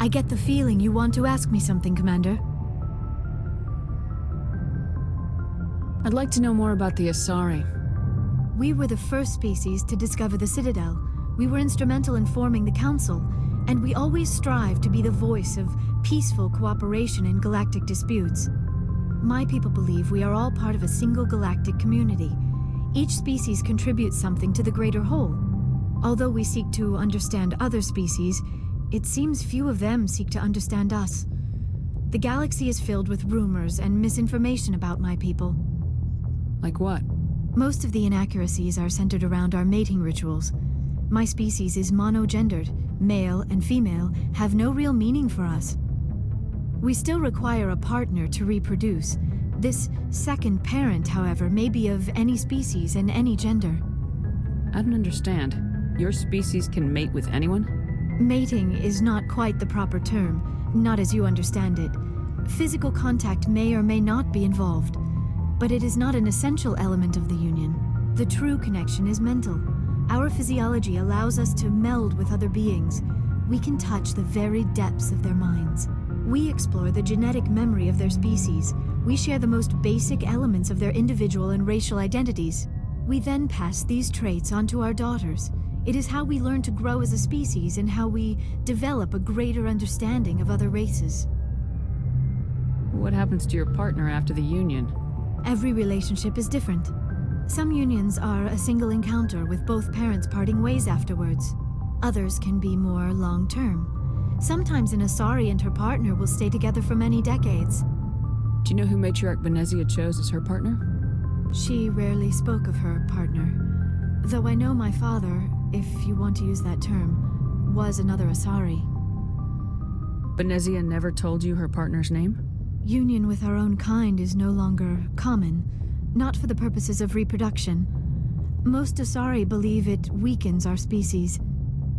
I get the feeling you want to ask me something, Commander. I'd like to know more about the Asari. We were the first species to discover the Citadel. We were instrumental in forming the Council, and we always strive to be the voice of peaceful cooperation in galactic disputes. My people believe we are all part of a single galactic community. Each species contributes something to the greater whole. Although we seek to understand other species, it seems few of them seek to understand us. The galaxy is filled with rumors and misinformation about my people. Like what? Most of the inaccuracies are centered around our mating rituals. My species is monogendered. Male and female have no real meaning for us. We still require a partner to reproduce. This second parent, however, may be of any species and any gender. I don't understand. Your species can mate with anyone? Mating is not quite the proper term, not as you understand it. Physical contact may or may not be involved, but it is not an essential element of the union. The true connection is mental. Our physiology allows us to meld with other beings. We can touch the very depths of their minds. We explore the genetic memory of their species. We share the most basic elements of their individual and racial identities. We then pass these traits on to our daughters. It is how we learn to grow as a species and how we develop a greater understanding of other races. What happens to your partner after the union? Every relationship is different. Some unions are a single encounter with both parents parting ways afterwards. Others can be more long-term. Sometimes an Asari and her partner will stay together for many decades. Do you know who Matriarch Benezia chose as her partner? She rarely spoke of her partner. Though I know my father, if you want to use that term, was another Asari. Benezia never told you her partner's name? Union with our own kind is no longer common, not for the purposes of reproduction. Most Asari believe it weakens our species.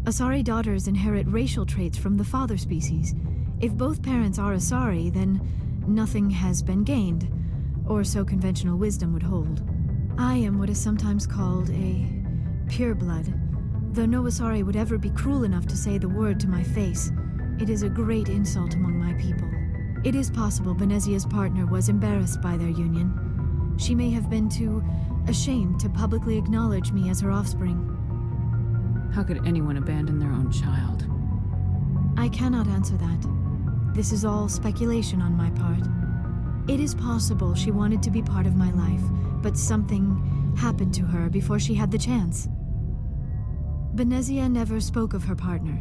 Asari daughters inherit racial traits from the father species. If both parents are Asari, then nothing has been gained, or so conventional wisdom would hold. I am what is sometimes called a pureblood, though no Asari would ever be cruel enough to say the word to my face. It is a great insult among my people. It is possible Benezia's partner was embarrassed by their union. She may have been too ashamed to publicly acknowledge me as her offspring. How could anyone abandon their own child? I cannot answer that. This is all speculation on my part. It is possible she wanted to be part of my life, but something happened to her before she had the chance. Benezia never spoke of her partner.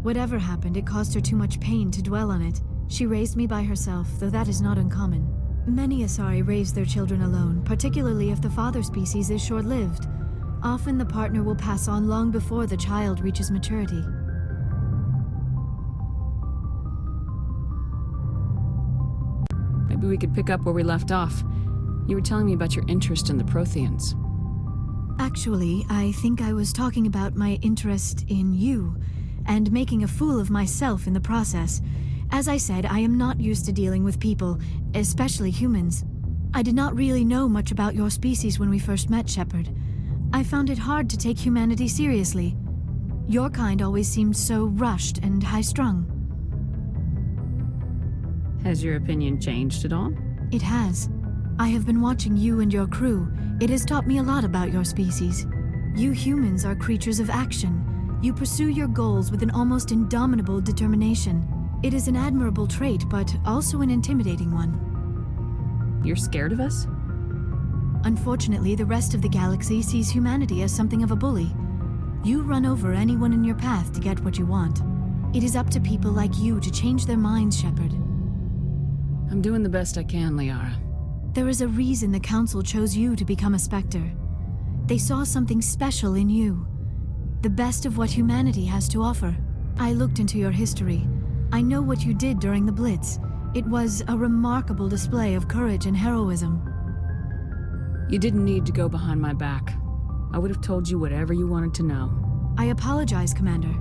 Whatever happened, it caused her too much pain to dwell on it. She raised me by herself, though that is not uncommon. Many Asari raise their children alone, particularly if the father species is short-lived. Often the partner will pass on long before the child reaches maturity. Maybe we could pick up where we left off. You were telling me about your interest in the Protheans. Actually, I think I was talking about my interest in you, and making a fool of myself in the process. As I said, I am not used to dealing with people, especially humans. I did not really know much about your species when we first met, Shepard. I found it hard to take humanity seriously. Your kind always seemed so rushed and high-strung. Has your opinion changed at all? It has. I have been watching you and your crew. It has taught me a lot about your species. You humans are creatures of action. You pursue your goals with an almost indomitable determination. It is an admirable trait, but also an intimidating one. You're scared of us? Unfortunately, the rest of the galaxy sees humanity as something of a bully. You run over anyone in your path to get what you want. It is up to people like you to change their minds, Shepard. I'm doing the best I can, Liara. There is a reason the Council chose you to become a Spectre. They saw something special in you. The best of what humanity has to offer. I looked into your history. I know what you did during the Blitz. It was a remarkable display of courage and heroism. You didn't need to go behind my back. I would have told you whatever you wanted to know. I apologize, Commander.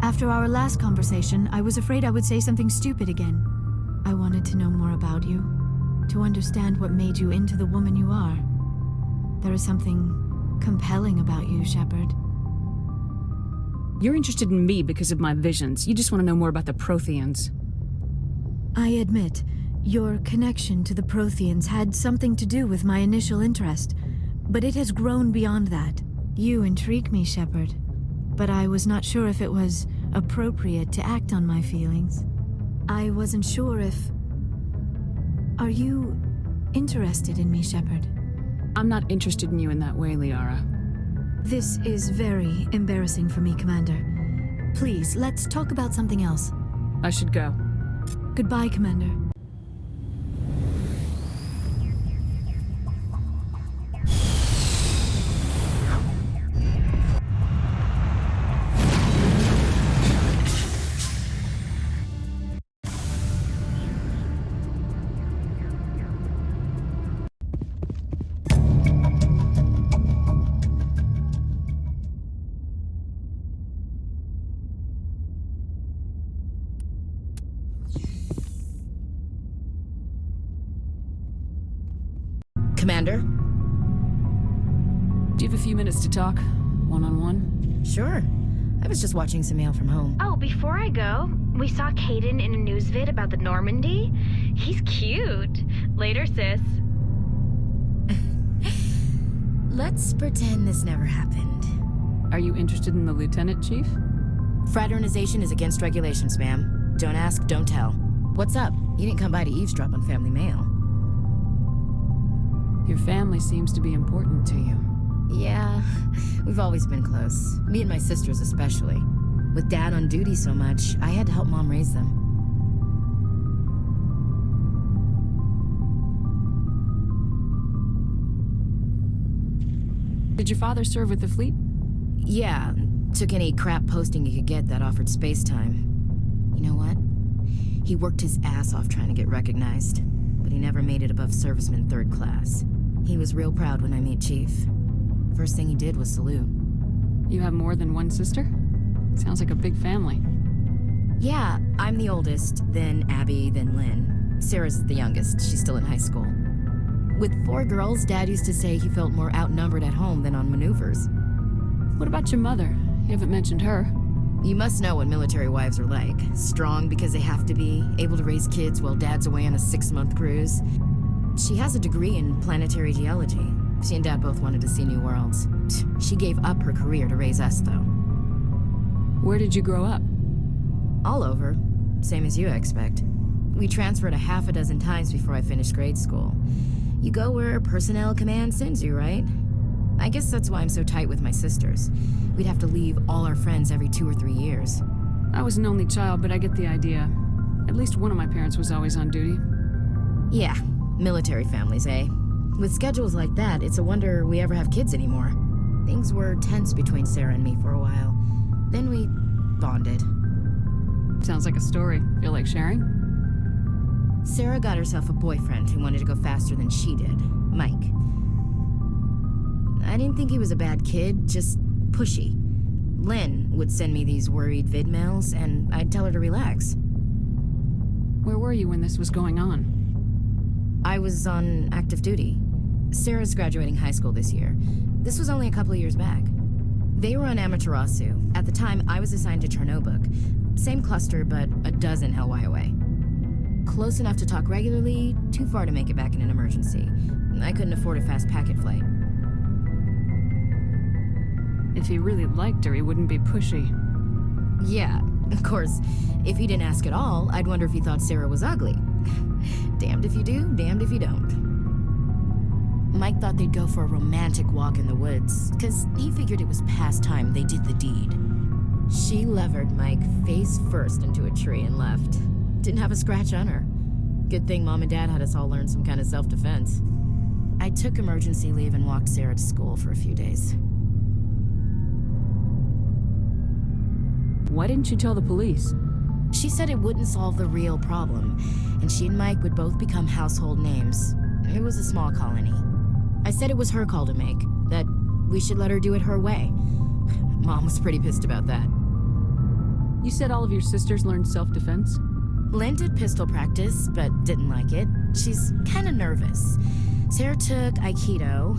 After our last conversation, I was afraid I would say something stupid again. I wanted to know more about you, to understand what made you into the woman you are. There is something compelling about you, Shepard. You're interested in me because of my visions. You just want to know more about the Protheans. I admit, your connection to the Protheans had something to do with my initial interest, but it has grown beyond that. You intrigue me, Shepard, but I was not sure if it was appropriate to act on my feelings. I wasn't sure if... Are you interested in me, Shepard? I'm not interested in you in that way, Liara. This is very embarrassing for me, Commander. Please, let's talk about something else. I should go. Goodbye, Commander. Commander? Do you have a few minutes to talk? One-on-one? Sure. I was just watching some mail from home. Oh, before I go, we saw Caden in a news vid about the Normandy. He's cute. Later, sis. Let's pretend this never happened. Are you interested in the Lieutenant, Chief? Fraternization is against regulations, ma'am. Don't ask, don't tell. What's up? You didn't come by to eavesdrop on family mail. Your family seems to be important to you. Yeah, we've always been close. Me and my sisters especially. With Dad on duty so much, I had to help Mom raise them. Did your father serve with the fleet? Yeah, took any crap posting he could get that offered space time. You know what? He worked his ass off trying to get recognized, but he never made it above serviceman 3rd class. He was real proud when I met Chief. First thing he did was salute. You have more than one sister? Sounds like a big family. Yeah, I'm the oldest, then Abby, then Lynn. Sarah's the youngest, she's still in high school. With 4 girls, Dad used to say he felt more outnumbered at home than on maneuvers. What about your mother? You haven't mentioned her. You must know what military wives are like. Strong because they have to be, able to raise kids while Dad's away on a 6-month cruise. She has a degree in planetary geology. She and Dad both wanted to see new worlds. She gave up her career to raise us, though. Where did you grow up? All over. Same as you, I expect. We transferred a half a dozen times before I finished grade school. You go where personnel command sends you, right? I guess that's why I'm so tight with my sisters. We'd have to leave all our friends every 2 or 3 years. I was an only child, but I get the idea. At least one of my parents was always on duty. Yeah, military families, eh? With schedules like that, it's a wonder we ever have kids anymore. Things were tense between Sarah and me for a while. Then we bonded. Sounds like a story. Feel like sharing? Sarah got herself a boyfriend who wanted to go faster than she did, Mike. I didn't think he was a bad kid, just pushy. Lynn would send me these worried vid mails, and I'd tell her to relax. Where were you when this was going on? I was on active duty. Sarah's graduating high school this year. This was only a couple of years back. They were on Amaterasu. At the time, I was assigned to Chernobog. Same cluster, but a dozen LY away. Close enough to talk regularly, too far to make it back in an emergency. I couldn't afford a fast packet flight. If he really liked her, he wouldn't be pushy. Yeah, of course. If he didn't ask at all, I'd wonder if he thought Sarah was ugly. Damned if you do, damned if you don't. Mike thought they'd go for a romantic walk in the woods, because he figured it was past time they did the deed. She levered Mike face first into a tree and left. Didn't have a scratch on her. Good thing Mom and Dad had us all learn some kind of self-defense. I took emergency leave and walked Sarah to school for a few days. Why didn't you tell the police? She said it wouldn't solve the real problem, and she and Mike would both become household names. It was a small colony. I said it was her call to make, that we should let her do it her way. Mom was pretty pissed about that. You said all of your sisters learned self-defense? Lynn did pistol practice, but didn't like it. She's kind of nervous. Sarah took Aikido.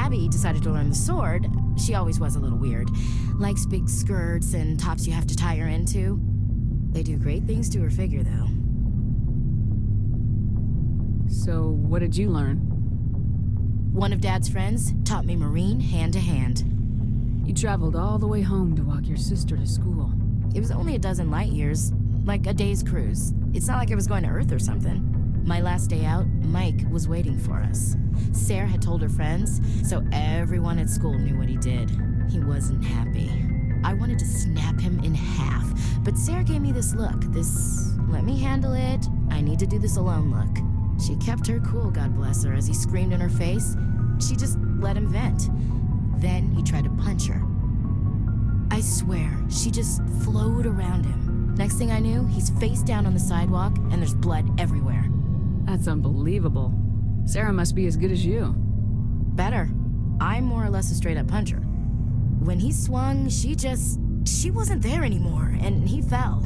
Abby decided to learn the sword, she always was a little weird. Likes big skirts and tops you have to tie her into. They do great things to her figure, though. So, what did you learn? One of Dad's friends taught me marine hand to hand. You traveled all the way home to walk your sister to school. It was only a dozen light years, like a day's cruise. It's not like I was going to Earth or something. My last day out, Mike was waiting for us. Sarah had told her friends, so everyone at school knew what he did. He wasn't happy. I wanted to snap him in half, but Sarah gave me this look, this let me handle it, I need to do this alone look. She kept her cool, God bless her, as he screamed in her face. She just let him vent. Then he tried to punch her. I swear, she just flowed around him. Next thing I knew, he's face down on the sidewalk, and there's blood everywhere. That's unbelievable. Sarah must be as good as you. Better. I'm more or less a straight-up puncher. When he swung, she wasn't there anymore, and he fell.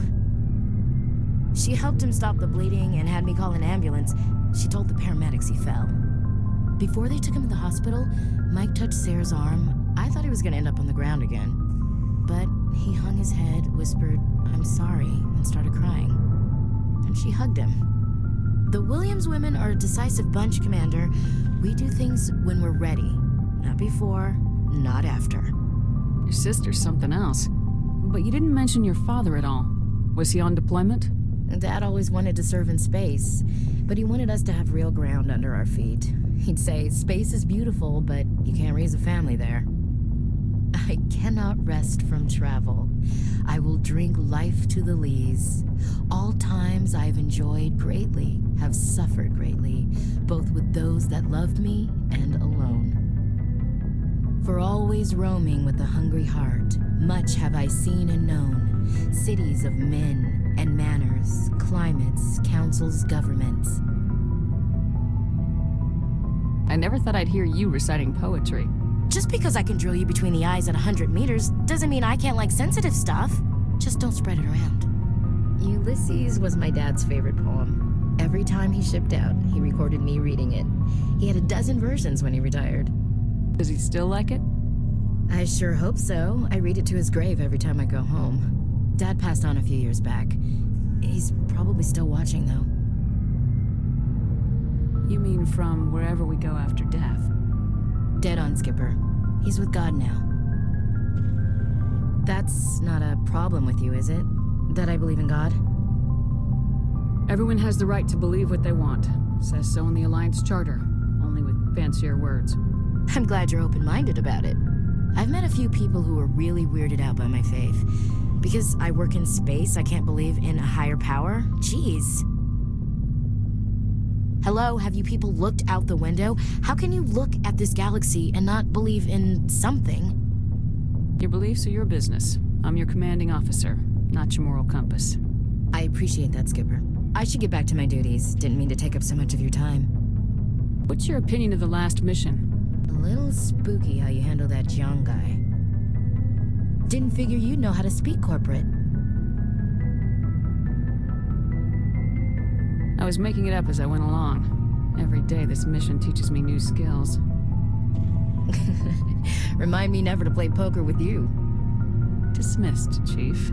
She helped him stop the bleeding and had me call an ambulance. She told the paramedics he fell. Before they took him to the hospital, Mike touched Sarah's arm. I thought he was gonna end up on the ground again. But he hung his head, whispered, "I'm sorry," and started crying. And she hugged him. The Williams women are a decisive bunch, Commander. We do things when we're ready. Not before, not after. Your sister's something else. But you didn't mention your father at all. Was he on deployment? Dad always wanted to serve in space, but he wanted us to have real ground under our feet. He'd say, space is beautiful, but you can't raise a family there. I cannot rest from travel. I will drink life to the lees. All times I have enjoyed greatly, have suffered greatly, both with those that loved me and alone. For always roaming with a hungry heart, much have I seen and known, cities of men and manners, climates, councils, governments. I never thought I'd hear you reciting poetry. Just because I can drill you between the eyes at 100 meters doesn't mean I can't like sensitive stuff. Just don't spread it around. Ulysses was my dad's favorite poem. Every time he shipped out, he recorded me reading it. He had a dozen versions when he retired. Does he still like it? I sure hope so. I read it to his grave every time I go home. Dad passed on a few years back. He's probably still watching, though. You mean from wherever we go after death? Dead on, Skipper. He's with God now. That's not a problem with you, is it? That I believe in God? Everyone has the right to believe what they want. Says so in the Alliance Charter, only with fancier words. I'm glad you're open-minded about it. I've met a few people who are really weirded out by my faith. Because I work in space, I can't believe in a higher power? Jeez. Hello, have you people looked out the window? How can you look at this galaxy and not believe in something? Your beliefs are your business. I'm your commanding officer, not your moral compass. I appreciate that, Skipper. I should get back to my duties. Didn't mean to take up so much of your time. What's your opinion of the last mission? A little spooky how you handle that young guy. Didn't figure you'd know how to speak corporate. I was making it up as I went along. Every day this mission teaches me new skills. Remind me never to play poker with you. Dismissed, Chief.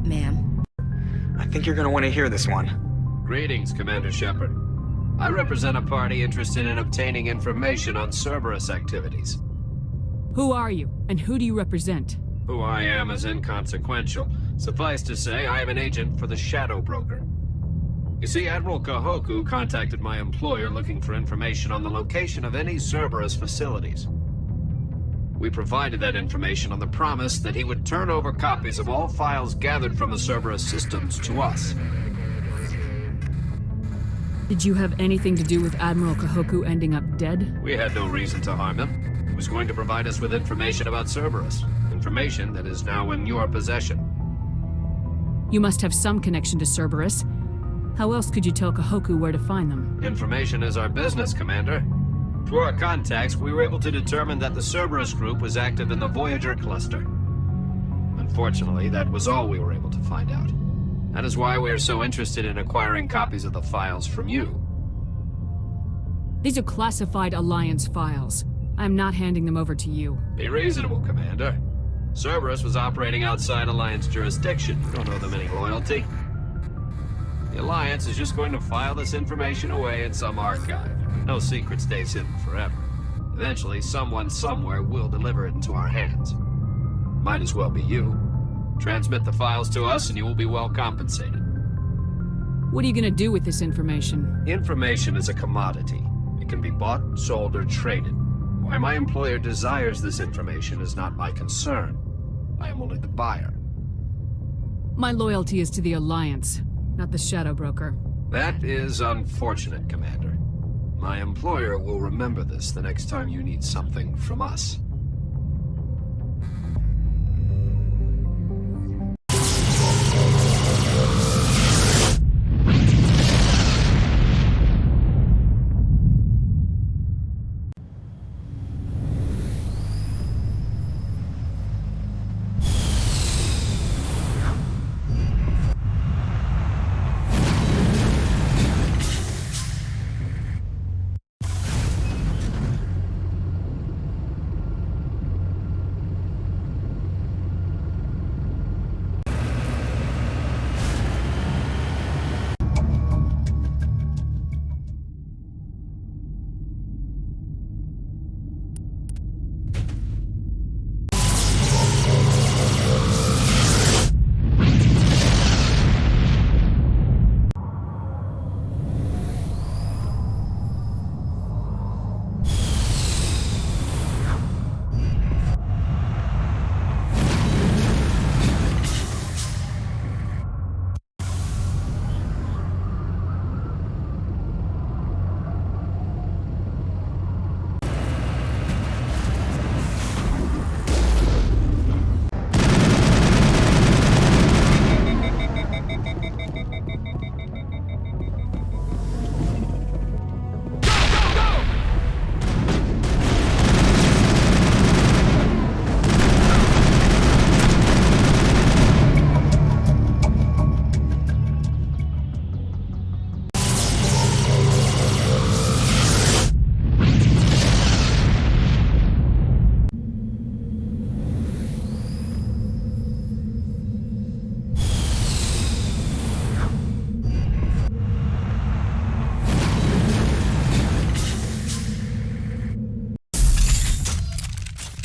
Ma'am. I think you're gonna want to hear this one. Greetings, Commander Shepard. I represent a party interested in obtaining information on Cerberus activities. Who are you, and who do you represent? Who I am is inconsequential. Suffice to say, I am an agent for the Shadow Broker. You see, Admiral Kahoku contacted my employer looking for information on the location of any Cerberus facilities. We provided that information on the promise that he would turn over copies of all files gathered from the Cerberus systems to us. Did you have anything to do with Admiral Kahoku ending up dead? We had no reason to harm him. He was going to provide us with information about Cerberus. Information that is now in your possession. You must have some connection to Cerberus. How else could you tell Kahoku where to find them? Information is our business, Commander. Through our contacts, we were able to determine that the Cerberus group was active in the Voyager cluster. Unfortunately, that was all we were able to find out. That is why we are so interested in acquiring copies of the files from you. These are classified Alliance files. I'm not handing them over to you. Be reasonable, Commander. Cerberus was operating outside Alliance jurisdiction. You don't owe them any loyalty. The Alliance is just going to file this information away in some archive. No secret stays hidden forever. Eventually, someone somewhere will deliver it into our hands. Might as well be you. Transmit the files to us and you will be well compensated. What are you gonna do with this information? Information is a commodity. It can be bought, sold, or traded. Why my employer desires this information is not my concern. I am only the buyer. My loyalty is to the Alliance, not the Shadow Broker. That is unfortunate, Commander. My employer will remember this the next time you need something from us.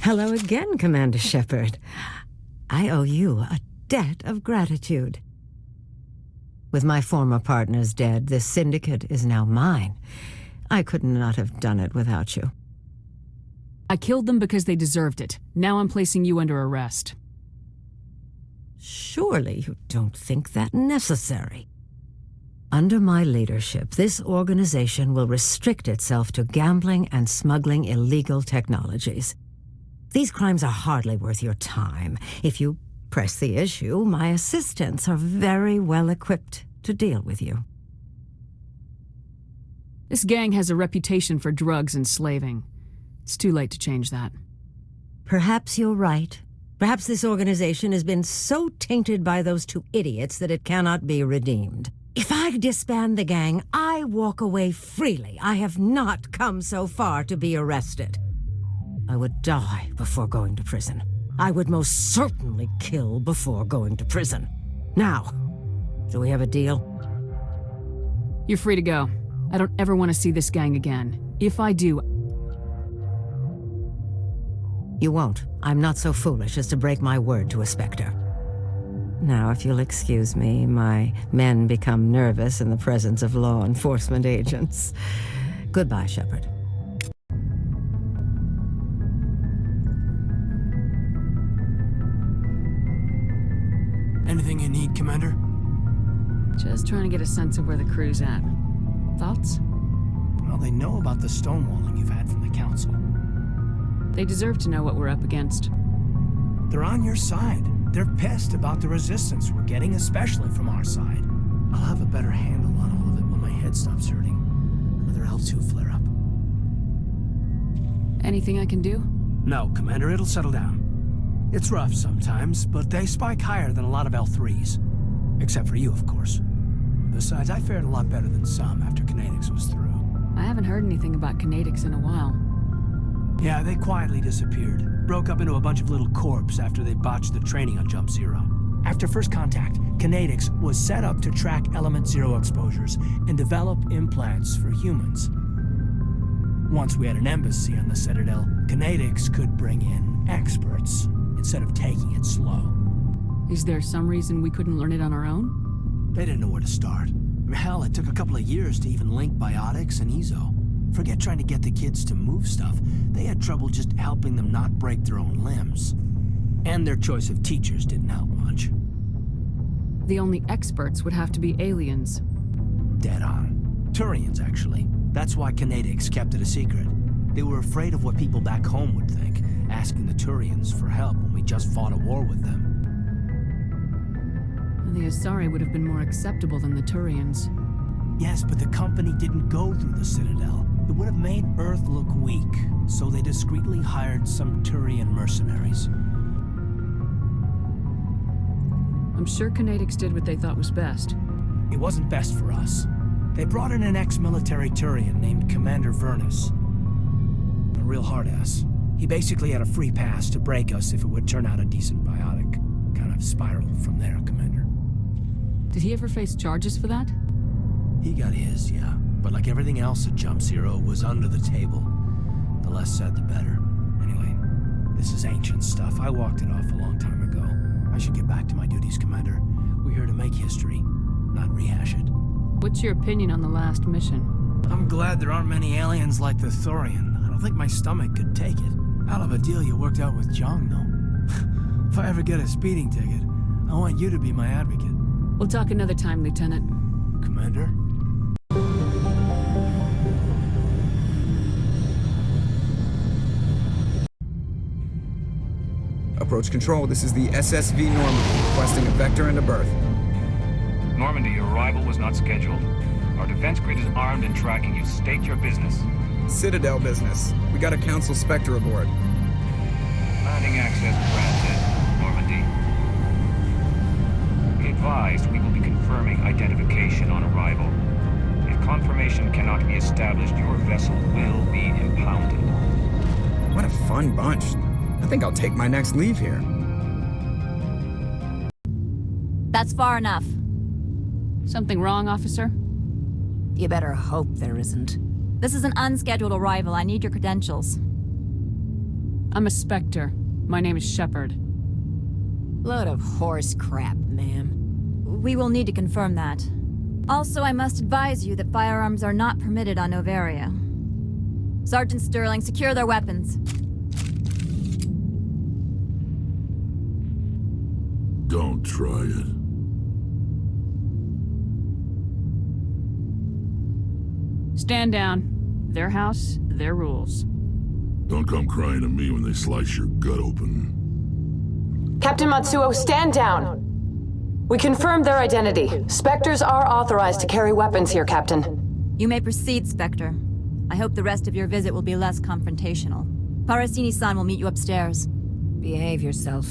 Hello again, Commander Shepard. I owe you a debt of gratitude. With my former partners dead, this syndicate is now mine. I could not have done it without you. I killed them because they deserved it. Now I'm placing you under arrest. Surely you don't think that necessary. Under my leadership, this organization will restrict itself to gambling and smuggling illegal technologies. These crimes are hardly worth your time. If you press the issue, my assistants are very well equipped to deal with you. This gang has a reputation for drugs and slaving. It's too late to change that. Perhaps you're right. Perhaps this organization has been so tainted by those two idiots that it cannot be redeemed. If I disband the gang, I walk away freely. I have not come so far to be arrested. I would die before going to prison. I would most certainly kill before going to prison. Now, do we have a deal? You're free to go. I don't ever want to see this gang again. If I do... You won't. I'm not so foolish as to break my word to a Spectre. Now, if you'll excuse me, my men become nervous in the presence of law enforcement agents. Goodbye, Shepard. Anything you need, Commander? Just trying to get a sense of where the crew's at. Thoughts? Well, they know about the stonewalling you've had from the Council. They deserve to know what we're up against. They're on your side. They're pissed about the resistance we're getting, especially from our side. I'll have a better handle on all of it when my head stops hurting. Another L2 flare-up. Anything I can do? No, Commander, it'll settle down. It's rough sometimes, but they spike higher than a lot of L3s. Except for you, of course. Besides, I fared a lot better than some after Kinetics was through. I haven't heard anything about Kinetics in a while. Yeah, they quietly disappeared. Broke up into a bunch of little corps after they botched the training on Jump Zero. After first contact, Kinetics was set up to track Element Zero exposures and develop implants for humans. Once we had an embassy on the Citadel, Kinetics could bring in experts instead of taking it slow. Is there some reason we couldn't learn it on our own? They didn't know where to start. Hell, it took a couple of years to even link biotics and Ezo. Forget trying to get the kids to move stuff. They had trouble just helping them not break their own limbs. And their choice of teachers didn't help much. The only experts would have to be aliens. Dead on. Turians, actually. That's why Kinetics kept it a secret. They were afraid of what people back home would think, asking the Turians for help when we just fought a war with them. The Asari would have been more acceptable than the Turians. Yes, but the company didn't go through the Citadel. It would have made Earth look weak, so they discreetly hired some Turian mercenaries. I'm sure Kinetics did what they thought was best. It wasn't best for us. They brought in an ex-military Turian named Commander Vernus. A real hard-ass. He basically had a free pass to break us if it would turn out a decent biotic. Kind of spiraled from there, Commander. Did he ever face charges for that? He got his, yeah. But like everything else at Jump Zero, was under the table. The less said, the better. Anyway, this is ancient stuff. I walked it off a long time ago. I should get back to my duties, Commander. We're here to make history, not rehash it. What's your opinion on the last mission? I'm glad there aren't many aliens like the Thorian. I don't think my stomach could take it. Hell of a deal you worked out with Jung, though. If I ever get a speeding ticket, I want you to be my advocate. We'll talk another time, Lieutenant. Commander? Approach control, this is the SSV Normandy, requesting a vector and a berth. Normandy, your arrival was not scheduled. Our defense grid is armed and tracking you. State your business. Citadel business. We got a Council Spectre aboard. Landing access granted, Normandy. Be advised, we will be confirming identification on arrival. If confirmation cannot be established, your vessel will be impounded. What a fun bunch. I think I'll take my next leave here. That's far enough. Something wrong, officer? You better hope there isn't. This is an unscheduled arrival. I need your credentials. I'm a Spectre. My name is Shepard. Load of horse crap, ma'am. We will need to confirm that. Also, I must advise you that firearms are not permitted on Noveria. Sergeant Sterling, secure their weapons. Don't try it. Stand down. Their house, their rules. Don't come crying to me when they slice your gut open. Captain Matsuo, stand down! We confirmed their identity. Spectres are authorized to carry weapons here, Captain. You may proceed, Spectre. I hope the rest of your visit will be less confrontational. Parasini-san will meet you upstairs. Behave yourself.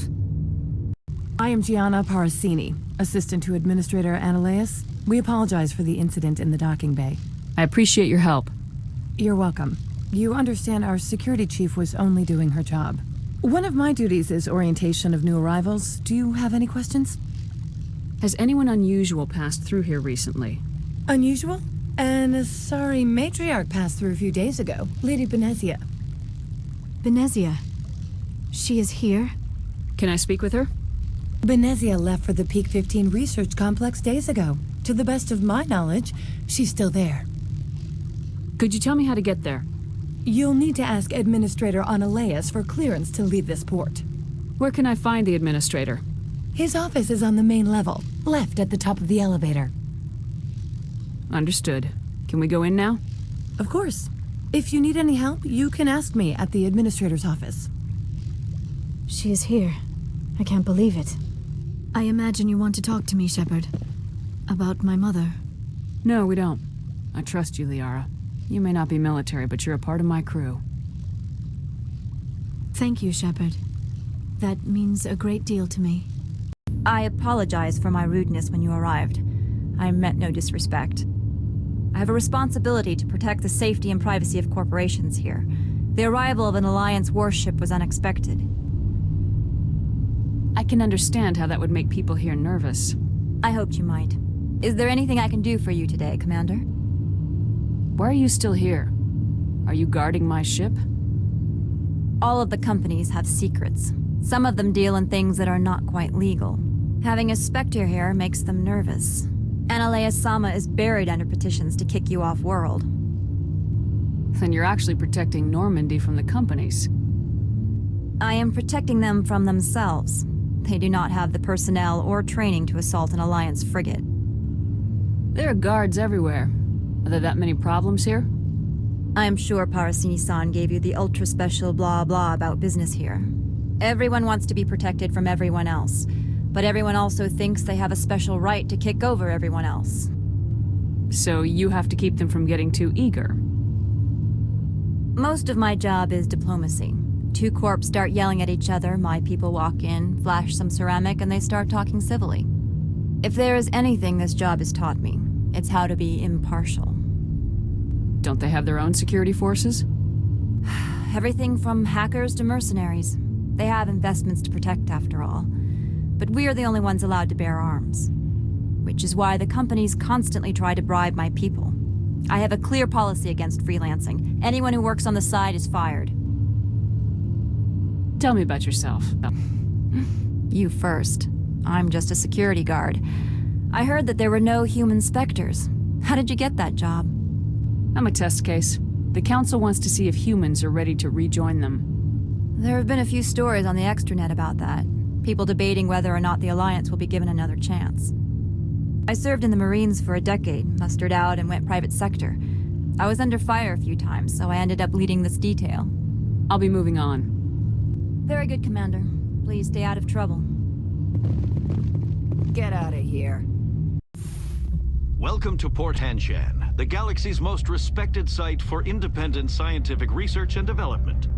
I am Gianna Parasini, assistant to Administrator Ananias. We apologize for the incident in the docking bay. I appreciate your help. You're welcome. You understand our security chief was only doing her job. One of my duties is orientation of new arrivals. Do you have any questions? Has anyone unusual passed through here recently? Unusual? An Asari matriarch passed through a few days ago. Lady Benezia. Benezia. She is here? Can I speak with her? Benezia left for the Peak 15 research complex days ago. To the best of my knowledge, she's still there. Could you tell me how to get there? You'll need to ask Administrator Ananias for clearance to leave this port. Where can I find the Administrator? His office is on the main level, left at the top of the elevator. Understood. Can we go in now? Of course. If you need any help, you can ask me at the Administrator's office. She is here. I can't believe it. I imagine you want to talk to me, Shepard. About my mother. No, we don't. I trust you, Liara. You may not be military, but you're a part of my crew. Thank you, Shepard. That means a great deal to me. I apologize for my rudeness when you arrived. I meant no disrespect. I have a responsibility to protect the safety and privacy of corporations here. The arrival of an Alliance warship was unexpected. I can understand how that would make people here nervous. I hoped you might. Is there anything I can do for you today, Commander? Why are you still here? Are you guarding my ship? All of the companies have secrets. Some of them deal in things that are not quite legal. Having a Spectre here makes them nervous. Analea Sama is buried under petitions to kick you off-world. Then you're actually protecting Normandy from the companies. I am protecting them from themselves. They do not have the personnel or training to assault an Alliance frigate. There are guards everywhere. Are there that many problems here? I am sure Parasini-san gave you the ultra-special blah-blah about business here. Everyone wants to be protected from everyone else, but everyone also thinks they have a special right to kick over everyone else. So you have to keep them from getting too eager. Most of my job is diplomacy. Two corps start yelling at each other, my people walk in, flash some ceramic, and they start talking civilly. If there is anything this job has taught me, it's how to be impartial. Don't they have their own security forces? Everything from hackers to mercenaries. They have investments to protect, after all. But we are the only ones allowed to bear arms. Which is why the companies constantly try to bribe my people. I have a clear policy against freelancing. Anyone who works on the side is fired. Tell me about yourself. You first. I'm just a security guard. I heard that there were no human Spectres. How did you get that job? I'm a test case. The Council wants to see if humans are ready to rejoin them. There have been a few stories on the extranet about that. People debating whether or not the Alliance will be given another chance. I served in the Marines for a decade, mustered out and went private sector. I was under fire a few times, so I ended up leading this detail. I'll be moving on. Very good, Commander. Please stay out of trouble. Get out of here. Welcome to Port Hanshan, the galaxy's most respected site for independent scientific research and development.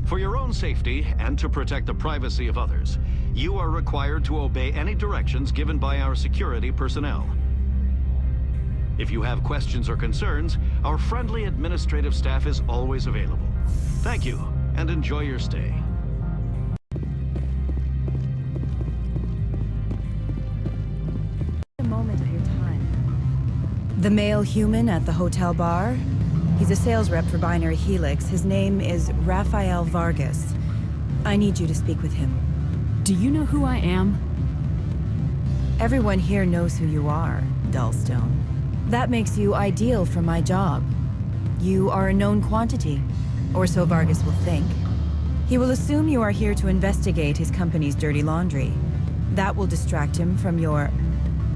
For your own safety and to protect the privacy of others, you are required to obey any directions given by our security personnel. If you have questions or concerns, our friendly administrative staff is always available. Thank you, and enjoy your stay. A moment of your time. The male human at the hotel bar? He's a sales rep for Binary Helix. His name is Rafael Vargas. I need you to speak with him. Do you know who I am? Everyone here knows who you are, Dullstone. That makes you ideal for my job. You are a known quantity, or so Vargas will think. He will assume you are here to investigate his company's dirty laundry. That will distract him from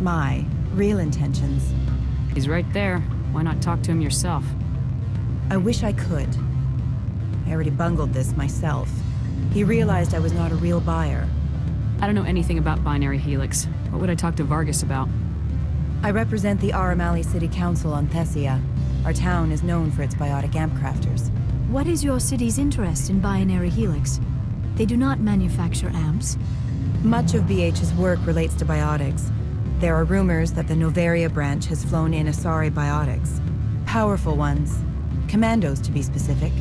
my real intentions. He's right there. Why not talk to him yourself? I wish I could. I already bungled this myself. He realized I was not a real buyer. I don't know anything about Binary Helix. What would I talk to Vargas about? I represent the Aramali City Council on Thessia. Our town is known for its biotic amp crafters. What is your city's interest in Binary Helix? They do not manufacture amps. Much of BH's work relates to biotics. There are rumors that the Noveria branch has flown in Asari biotics. Powerful ones. Commandos, to be specific.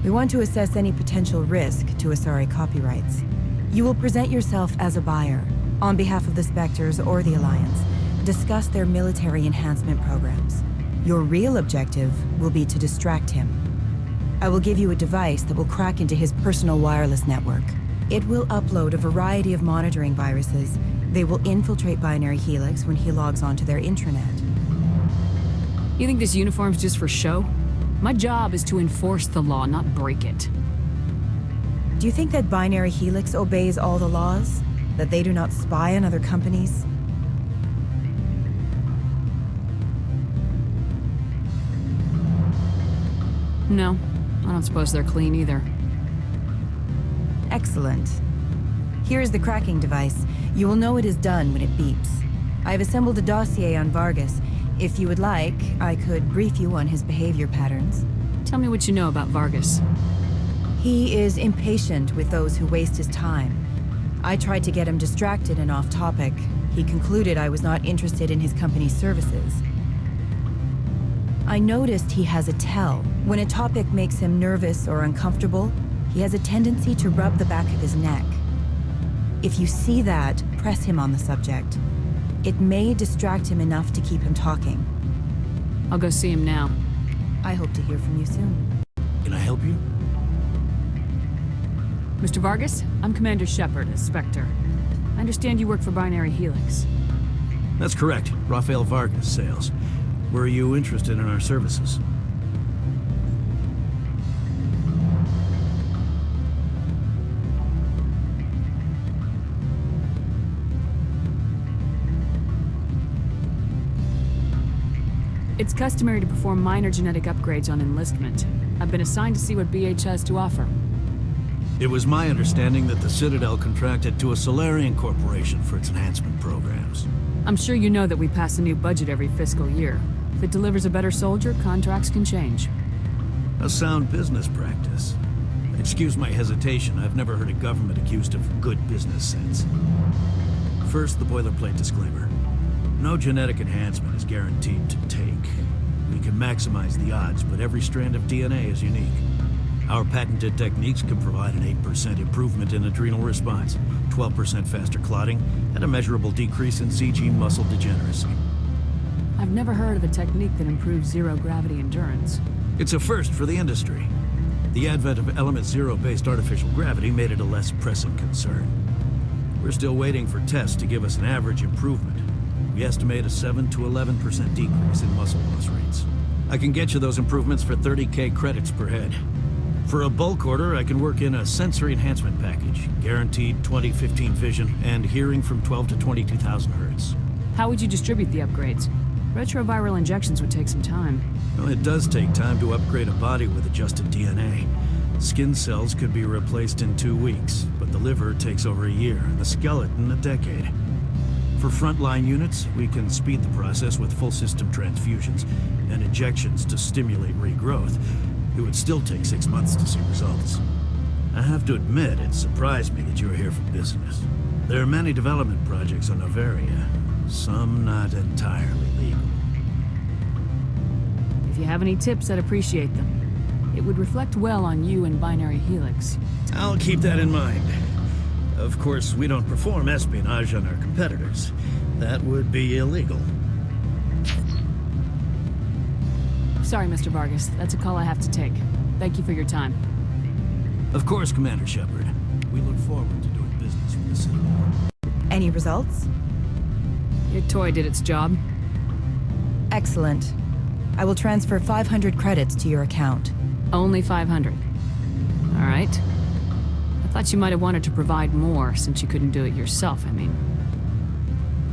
We want to assess any potential risk to Asari copyrights. You will present yourself as a buyer, on behalf of the Spectres or the Alliance. Discuss their military enhancement programs. Your real objective will be to distract him. I will give you a device that will crack into his personal wireless network. It will upload a variety of monitoring viruses. They will infiltrate Binary Helix when he logs onto their intranet. You think this uniform's just for show? My job is to enforce the law, not break it. Do you think that Binary Helix obeys all the laws? That they do not spy on other companies? No, I don't suppose they're clean either. Excellent. Here is the cracking device. You will know it is done when it beeps. I have assembled a dossier on Vargas. If you would like, I could brief you on his behavior patterns. Tell me what you know about Vargas. He is impatient with those who waste his time. I tried to get him distracted and off topic. He concluded I was not interested in his company's services. I noticed he has a tell. When a topic makes him nervous or uncomfortable, he has a tendency to rub the back of his neck. If you see that, press him on the subject. It may distract him enough to keep him talking. I'll go see him now. I hope to hear from you soon. Can I help you? Mr. Vargas, I'm Commander Shepard, a Spectre. I understand you work for Binary Helix. That's correct. Rafael Vargas, sales. Were you interested in our services? It's customary to perform minor genetic upgrades on enlistment. I've been assigned to see what BH has to offer. It was my understanding that the Citadel contracted to a Solarian corporation for its enhancement programs. I'm sure you know that we pass a new budget every fiscal year. If it delivers a better soldier, contracts can change. A sound business practice. Excuse my hesitation, I've never heard a government accused of good business sense. First, the boilerplate disclaimer. No genetic enhancement is guaranteed to take. We can maximize the odds, but every strand of DNA is unique. Our patented techniques can provide an 8% improvement in adrenal response, 12% faster clotting, and a measurable decrease in CG muscle degeneracy. I've never heard of a technique that improves zero-gravity endurance. It's a first for the industry. The advent of Element Zero-based artificial gravity made it a less pressing concern. We're still waiting for tests to give us an average improvement. We estimate a 7 to 11% decrease in muscle loss rates. I can get you those improvements for 30K credits per head. For a bulk order, I can work in a sensory enhancement package, guaranteed 20/15 vision, and hearing from 12 to 22,000 hertz. How would you distribute the upgrades? Retroviral injections would take some time. Well, it does take time to upgrade a body with adjusted DNA. Skin cells could be replaced in 2 weeks, but the liver takes over a year, and the skeleton a decade. For frontline units, we can speed the process with full system transfusions and injections to stimulate regrowth. It would still take 6 months to see results. I have to admit, it surprised me that you're here for business. There are many development projects on Noveria, some not entirely legal. If you have any tips, I'd appreciate them. It would reflect well on you and Binary Helix. I'll keep that in mind. Of course, we don't perform espionage on our competitors. That would be illegal. Sorry, Mr. Vargas. That's a call I have to take. Thank you for your time. Of course, Commander Shepard. We look forward to doing business with the Citadel. Any results? Your toy did its job. Excellent. I will transfer 500 credits to your account. Only 500. All right. I thought you might have wanted to provide more, since you couldn't do it yourself, I mean.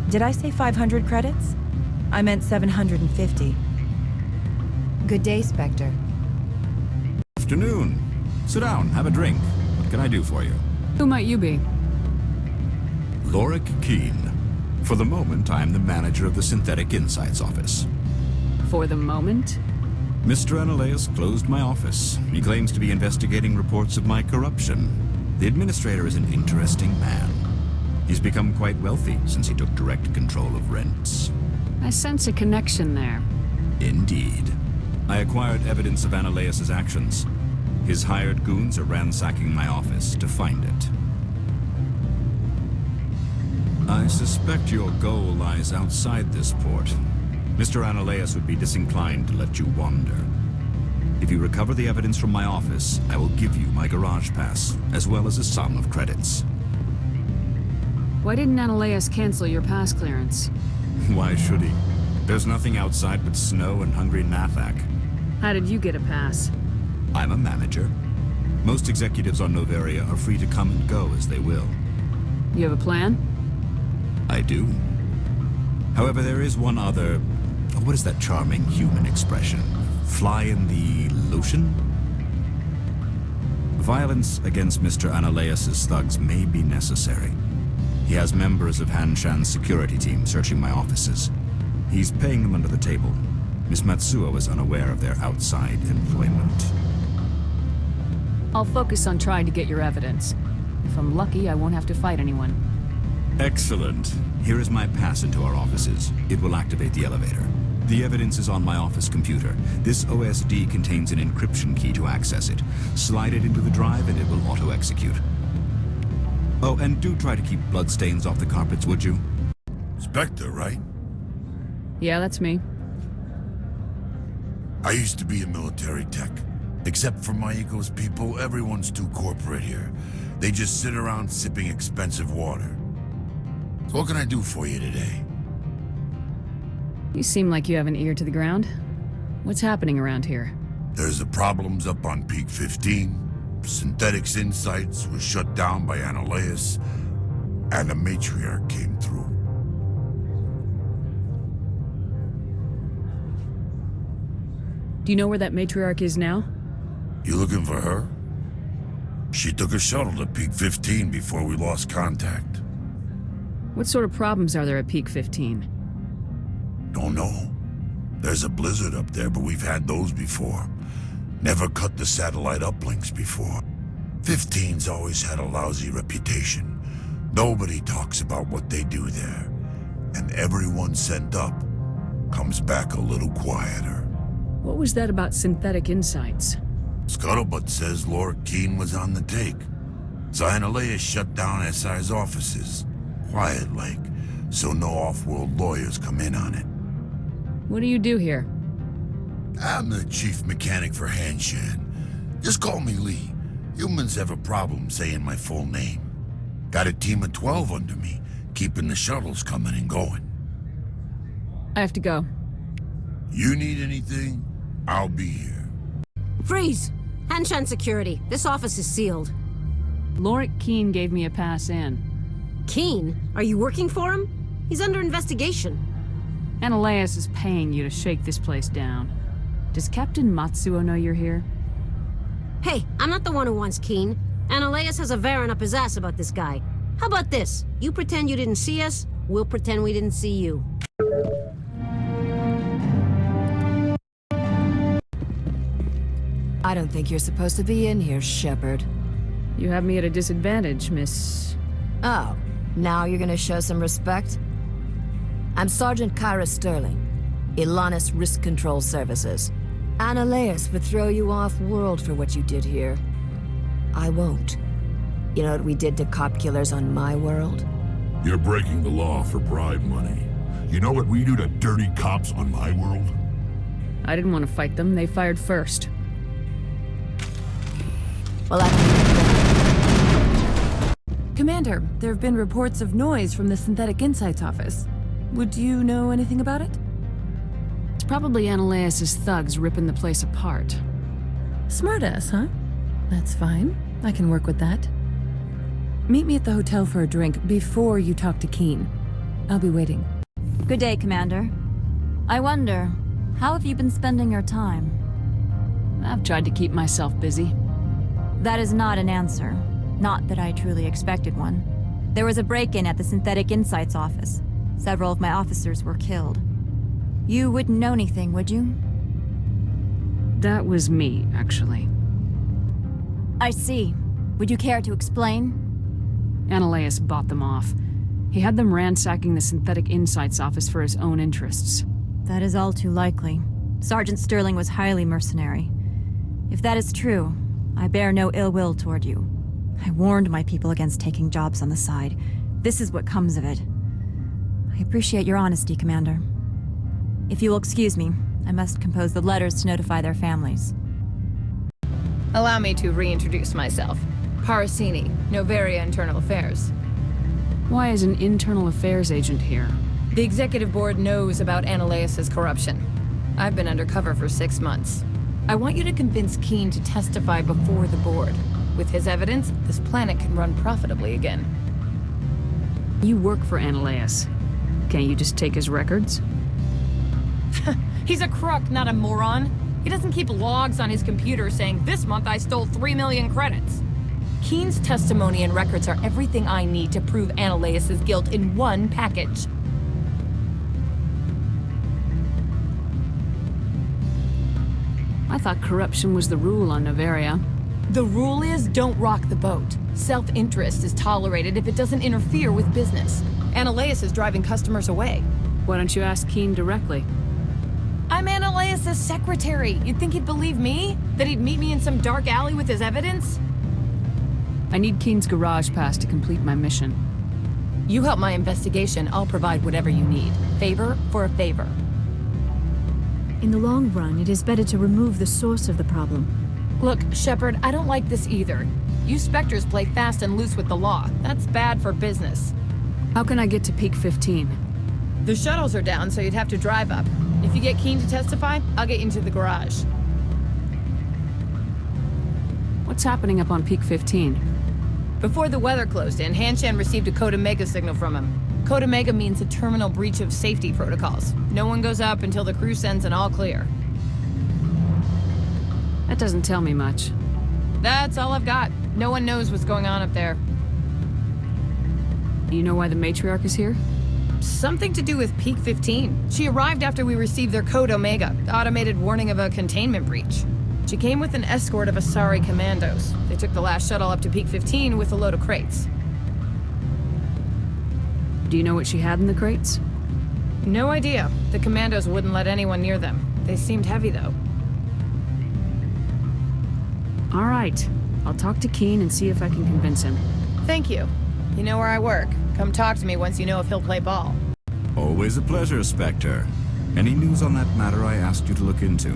Did I say 500 credits? I meant 750. Good day, Spectre. Afternoon. Sit down, have a drink. What can I do for you? Who might you be? Lorik Keene. For the moment, I am the manager of the Synthetic Insights office. For the moment? Mr. Analeas closed my office. He claims to be investigating reports of my corruption. The administrator is an interesting man. He's become quite wealthy since he took direct control of rents. I sense a connection there. Indeed. I acquired evidence of Analeas' actions. His hired goons are ransacking my office to find it. I suspect your goal lies outside this port. Mr. Analeas would be disinclined to let you wander. If you recover the evidence from my office, I will give you my garage pass, as well as a sum of credits. Why didn't Analeas cancel your pass clearance? Why should he? There's nothing outside but snow and hungry Nathak. How did you get a pass? I'm a manager. Most executives on Noveria are free to come and go as they will. You have a plan? I do. However, there is one other... What is that charming human expression? Fly in the lotion? Violence against Mr. Analeas' thugs may be necessary. He has members of Han Shan's security team searching my offices. He's paying them under the table. Miss Matsuo is unaware of their outside employment. I'll focus on trying to get your evidence. If I'm lucky, I won't have to fight anyone. Excellent. Here is my pass into our offices. It will activate the elevator. The evidence is on my office computer. This OSD contains an encryption key to access it. Slide it into the drive and it will auto-execute. Oh, and do try to keep bloodstains off the carpets, would you? Spectre, right? Yeah, that's me. I used to be a military tech. Except for Maiko's people, everyone's too corporate here. They just sit around sipping expensive water. So what can I do for you today? You seem like you have an ear to the ground. What's happening around here? There's the problems up on Peak 15. Synthetics Insights was shut down by Analeus, and a matriarch came through. Do you know where that matriarch is now? You looking for her? She took a shuttle to Peak 15 before we lost contact. What sort of problems are there at Peak 15? Don't know. There's a blizzard up there, but we've had those before. Never cut the satellite uplinks before. 15's always had a lousy reputation. Nobody talks about what they do there. And everyone sent up comes back a little quieter. What was that about Synthetic Insights? Scuttlebutt says Laura Keene was on the take. Analeus shut down SI's offices. Quiet-like, so no off-world lawyers come in on it. What do you do here? I'm the chief mechanic for Hanshan. Just call me Lee. Humans have a problem saying my full name. Got a team of 12 under me, keeping the shuttles coming and going. I have to go. You need anything? I'll be here. Freeze! Hanshan Security. This office is sealed. Lorik Keene gave me a pass in. Keene? Are you working for him? He's under investigation. Analeus is paying you to shake this place down. Does Captain Matsuo know you're here? Hey, I'm not the one who wants Keene. Analeus has a Varen up his ass about this guy. How about this? You pretend you didn't see us, we'll pretend we didn't see you. I don't think you're supposed to be in here, Shepard. You have me at a disadvantage, Miss... Oh, now you're gonna show some respect? I'm Sergeant Kyra Sterling, Ilanis Risk Control Services. Analeus would throw you off-world for what you did here. I won't. You know what we did to cop killers on my world? You're breaking the law for bribe money. You know what we do to dirty cops on my world? I didn't want to fight them. They fired first. Well, Commander, there have been reports of noise from the Synthetic Insights office. Would you know anything about it? It's probably Analeus' thugs ripping the place apart. Smartass, huh? That's fine. I can work with that. Meet me at the hotel for a drink before you talk to Keene. I'll be waiting. Good day, Commander. I wonder, how have you been spending your time? I've tried to keep myself busy. That is not an answer. Not that I truly expected one. There was a break-in at the Synthetic Insights office. Several of my officers were killed. You wouldn't know anything, would you? That was me, actually. I see. Would you care to explain? Analeus bought them off. He had them ransacking the Synthetic Insights office for his own interests. That is all too likely. Sergeant Sterling was highly mercenary. If that is true, I bear no ill will toward you. I warned my people against taking jobs on the side. This is what comes of it. I appreciate your honesty, Commander. If you will excuse me, I must compose the letters to notify their families. Allow me to reintroduce myself. Parasini, Noveria Internal Affairs. Why is an internal affairs agent here? The executive board knows about Analeus' corruption. I've been undercover for 6 months. I want you to convince Keene to testify before the board. With his evidence, this planet can run profitably again. You work for Analeus. Can't you just take his records? He's a crook, not a moron. He doesn't keep logs on his computer saying, "This month I stole 3 million credits." Keene's testimony and records are everything I need to prove Analeus' guilt in one package. I thought corruption was the rule on Noveria. The rule is, don't rock the boat. Self-interest is tolerated if it doesn't interfere with business. Analeus is driving customers away. Why don't you ask Keene directly? I'm Ananias' secretary. You'd think he'd believe me? That he'd meet me in some dark alley with his evidence? I need Keen's garage pass to complete my mission. You help my investigation, I'll provide whatever you need. Favor for a favor. In the long run, it is better to remove the source of the problem. Look, Shepard, I don't like this either. You Spectres play fast and loose with the law. That's bad for business. How can I get to Peak 15? The shuttles are down, so you'd have to drive up. If you get Keen to testify, I'll get you into the garage. What's happening up on Peak 15? Before the weather closed in, Hanshan received a Code Omega signal from him. Code Omega means a terminal breach of safety protocols. No one goes up until the crew sends an all clear. That doesn't tell me much. That's all I've got. No one knows what's going on up there. You know why the Matriarch is here? Something to do with Peak 15. She arrived after we received their Code Omega, the automated warning of a containment breach. She came with an escort of Asari commandos. They took the last shuttle up to Peak 15 with a load of crates. Do you know what she had in the crates? No idea. The commandos wouldn't let anyone near them. They seemed heavy, though. All right. I'll talk to Keen and see if I can convince him. Thank you. You know where I work. Come talk to me once you know if he'll play ball. Always a pleasure, Spectre. Any news on that matter I asked you to look into?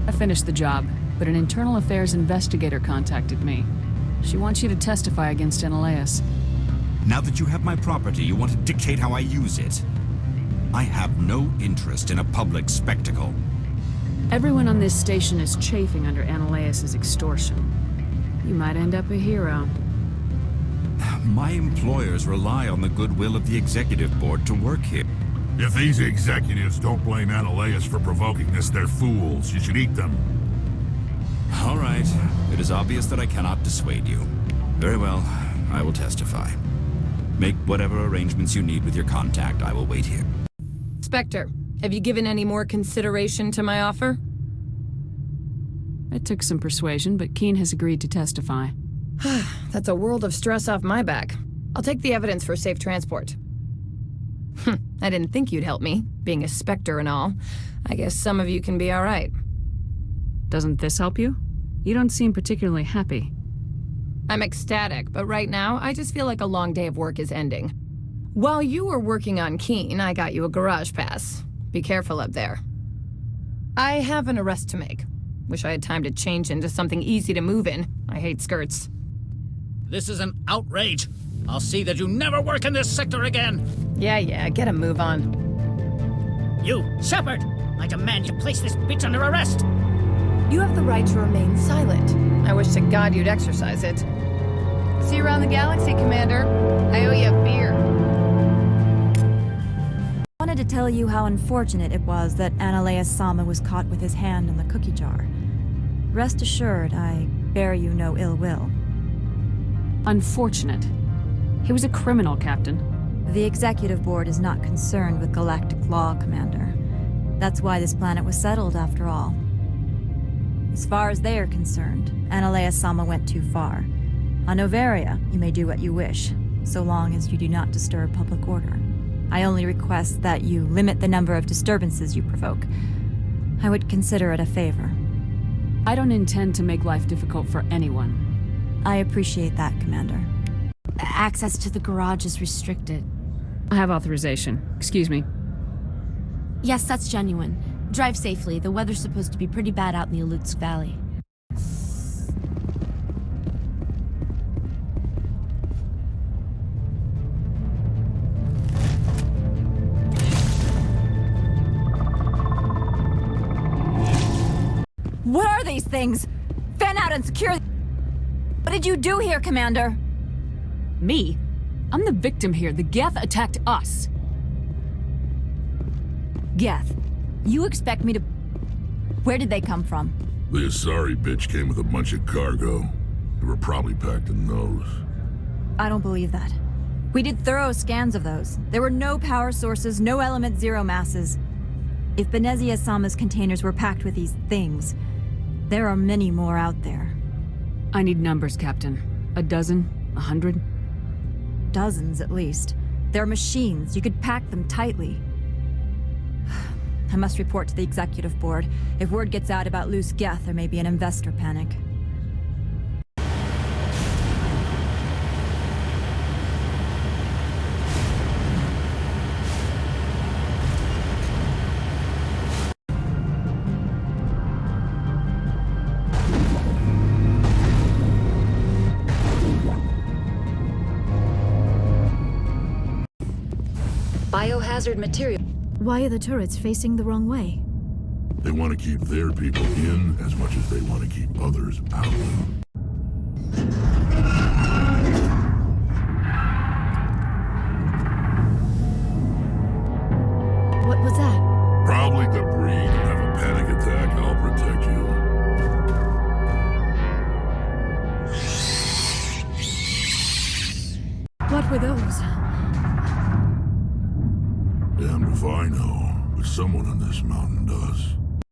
I finished the job, but an internal affairs investigator contacted me. She wants you to testify against Ananias. Now that you have my property, you want to dictate how I use it. I have no interest in a public spectacle. Everyone on this station is chafing under Ananias' extortion. You might end up a hero. My employers rely on the goodwill of the executive board to work here. If these executives don't blame Ananias for provoking this, they're fools. You should eat them. All right. It is obvious that I cannot dissuade you. Very well. I will testify. Make whatever arrangements you need with your contact. I will wait here. Spectre, have you given any more consideration to my offer? It took some persuasion, but Keen has agreed to testify. That's a world of stress off my back. I'll take the evidence for safe transport. I didn't think you'd help me, being a Spectre and all. I guess some of you can be all right. Doesn't this help you? You don't seem particularly happy. I'm ecstatic, but right now, I just feel like a long day of work is ending. While you were working on Keen, I got you a garage pass. Be careful up there. I have an arrest to make. Wish I had time to change into something easy to move in. I hate skirts. This is an outrage. I'll see that you never work in this sector again. Yeah, get a move on. You, Shepard! I demand you place this bitch under arrest! You have the right to remain silent. I wish to God you'd exercise it. See you around the galaxy, Commander. I owe you a beer. I wanted to tell you how unfortunate it was that Ananias Sama was caught with his hand in the cookie jar. Rest assured, I bear you no ill will. Unfortunate? He was a criminal, Captain. The Executive Board is not concerned with galactic law, Commander. That's why this planet was settled, after all. As far as they are concerned, Ananias Sama went too far. On Noveria, you may do what you wish, so long as you do not disturb public order. I only request that you limit the number of disturbances you provoke. I would consider it a favor. I don't intend to make life difficult for anyone. I appreciate that, Commander. Access to the garage is restricted. I have authorization. Excuse me. Yes, that's genuine. Drive safely. The weather's supposed to be pretty bad out in the Alutsk Valley. What are these things? Fan out and secure. What did you do here, Commander? Me? I'm the victim here. The Geth attacked us. Geth, you expect me to... Where did they come from? The Asari bitch came with a bunch of cargo. They were probably packed in those. I don't believe that. We did thorough scans of those. There were no power sources, no element zero masses. If Benezia Sama's containers were packed with these things, there are many more out there. I need numbers, Captain. A dozen? 100? Dozens, at least. They're machines. You could pack them tightly. I must report to the executive board. If word gets out about loose Geth, there may be an investor panic. Biohazard material. Why are the turrets facing the wrong way? They want to keep their people in as much as they want to keep others out. What was that? Probably debris. Don't have a panic attack. I'll protect you. What were those? Damned if I know, but someone on this mountain does.